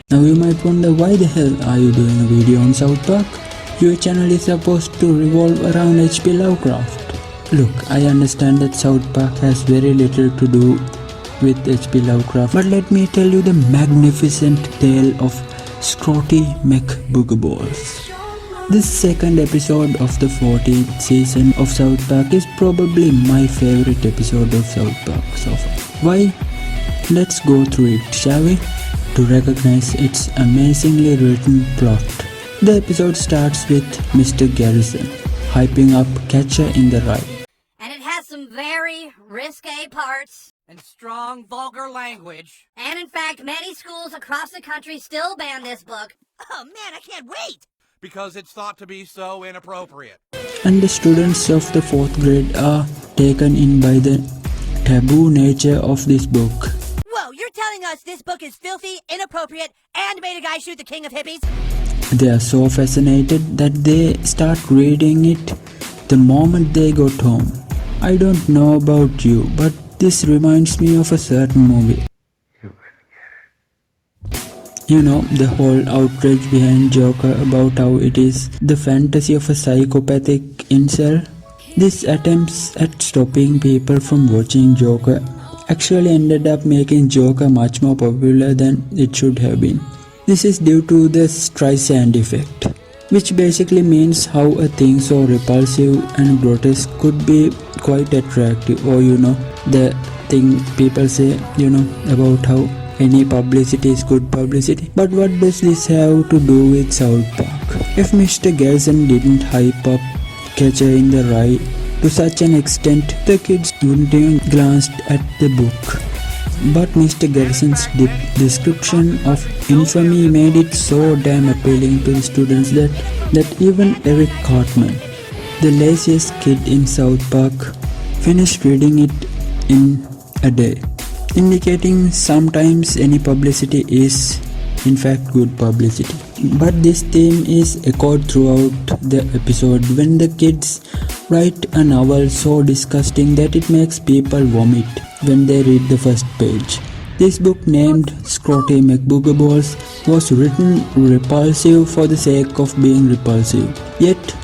Now you might wonder, why the hell are you doing a video on South Park? Your channel is supposed to revolve around HP Lovecraft. Look, I understand that South Park has very little to do with HP Lovecraft, but let me tell you the magnificent tale of Scrotty McBoogaballs. This second episode of the 14th season of South Park is probably my favorite episode of South Park so far. Why? Let's go through it, shall we? To recognize its amazingly written plot. The episode starts with Mr. Garrison hyping up Catcher in the Rye. And it has some very risque parts. And strong, vulgar language. And in fact, many schools across the country still ban this book. Oh man, I can't wait! Because it's thought to be so inappropriate. And the students of the 4th grade are taken in by the taboo nature of this book. Whoa, you're telling us this book is filthy, inappropriate, and made a guy shoot the king of hippies? They are so fascinated that they start reading it the moment they got home. I don't know about you, but this reminds me of a certain movie. You know, the whole outrage behind Joker about how it is the fantasy of a psychopathic incel. This attempts at stopping people from watching Joker actually ended up making Joker much more popular than it should have been. This is due to the Streisand effect, which basically means how a thing so repulsive and grotesque could be quite attractive, or the thing people say, about how any publicity is good publicity. But what does this have to do with South Park? If Mr. Garrison didn't hype up Catcher in the Rye to such an extent, the kids wouldn't even glance at the book. But Mr. Garrison's description of infamy made it so damn appealing to the students that even Eric Cartman, the laziest kid in South Park, finished reading it in a day, indicating sometimes any publicity is in fact good publicity. But this theme is echoed throughout the episode when the kids write a novel so disgusting that it makes people vomit when they read the first page. This book, named Scrotty McBoogaballs, was written repulsive for the sake of being repulsive. Yet,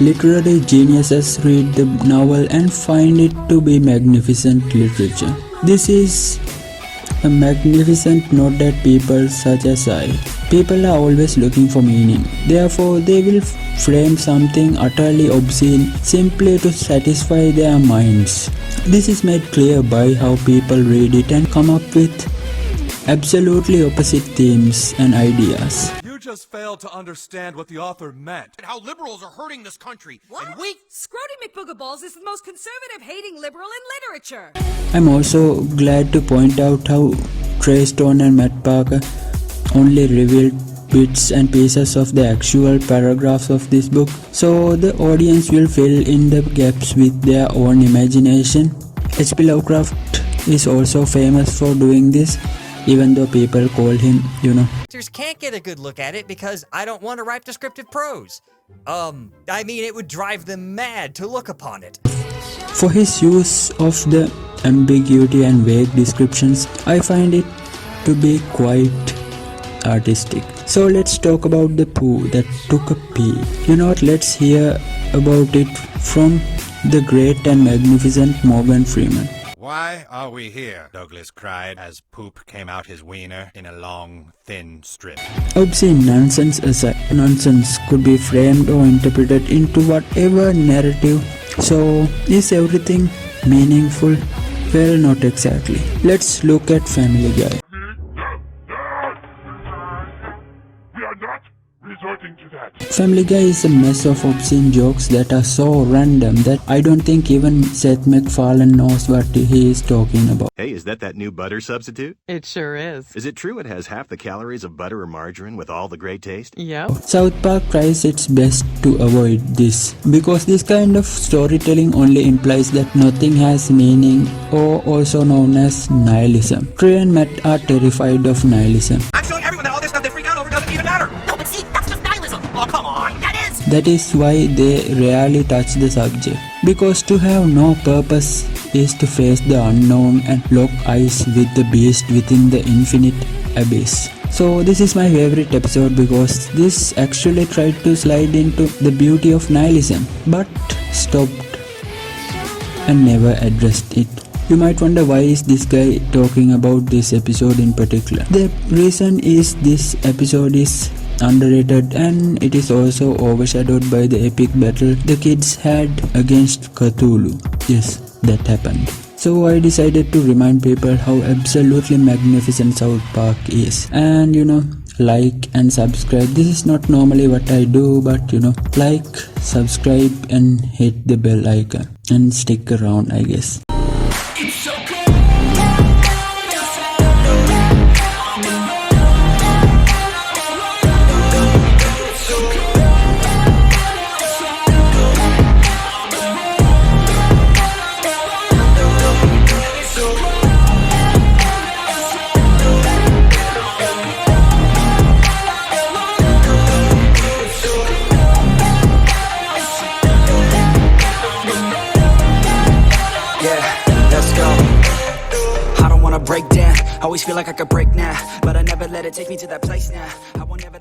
literary geniuses read the novel and find it to be magnificent literature. This is a magnificent note that people such as I. People are always looking for meaning. Therefore, they will frame something utterly obscene simply to satisfy their minds. This is made clear by how people read it and come up with absolutely opposite themes and ideas. You just failed to understand what the author meant. And how liberals are hurting this country. What? And we... Scrotty McBoogaballs is the most conservative hating liberal in literature. I'm also glad to point out how Trey Stone and Matt Parker only revealed bits and pieces of the actual paragraphs of this book, so the audience will fill in the gaps with their own imagination. H.P. Lovecraft is also famous for doing this, even though people call him, Readers can't get a good look at it because I don't want to write descriptive prose. It would drive them mad to look upon it. For his use of the ambiguity and vague descriptions, I find it to be quite artistic. So let's talk about the poo that took a pee. You know what, let's hear about it from the great and magnificent Morgan Freeman. Why are we here? Douglas cried as poop came out his wiener in a long, thin strip. Obscene nonsense aside, nonsense could be framed or interpreted into whatever narrative. So, is everything meaningful? Well, not exactly. Let's look at Family Guy. We are not resorting to that. Family Guy is a mess of obscene jokes that are so random that I don't think even Seth MacFarlane knows what he is talking about. Hey, is that new butter substitute? It sure is. Is it true it has half the calories of butter or margarine with all the great taste? Yep. South Park tries its best to avoid this, because this kind of storytelling only implies that nothing has meaning, or also known as nihilism. Trey and Matt are terrified of nihilism. I'm showing everyone that all this stuff they freak out over doesn't even matter. No, but see, that's just nihilism. Oh, come on. That is why they rarely touch the subject, because to have no purpose is to face the unknown and lock eyes with the beast within the infinite abyss. So this is my favorite episode because this actually tried to slide into the beauty of nihilism but stopped and never addressed it. You might wonder why is this guy talking about this episode in particular. The reason is this episode is underrated and it is also overshadowed by the epic battle the kids had against Cthulhu. Yes, that happened. So I decided to remind people how absolutely magnificent South Park is. And like and subscribe. This is not normally what I do, but like, subscribe and hit the bell icon and stick around, I guess. Break down, always feel like I could break now, but I never let it take me to that place now. I won't never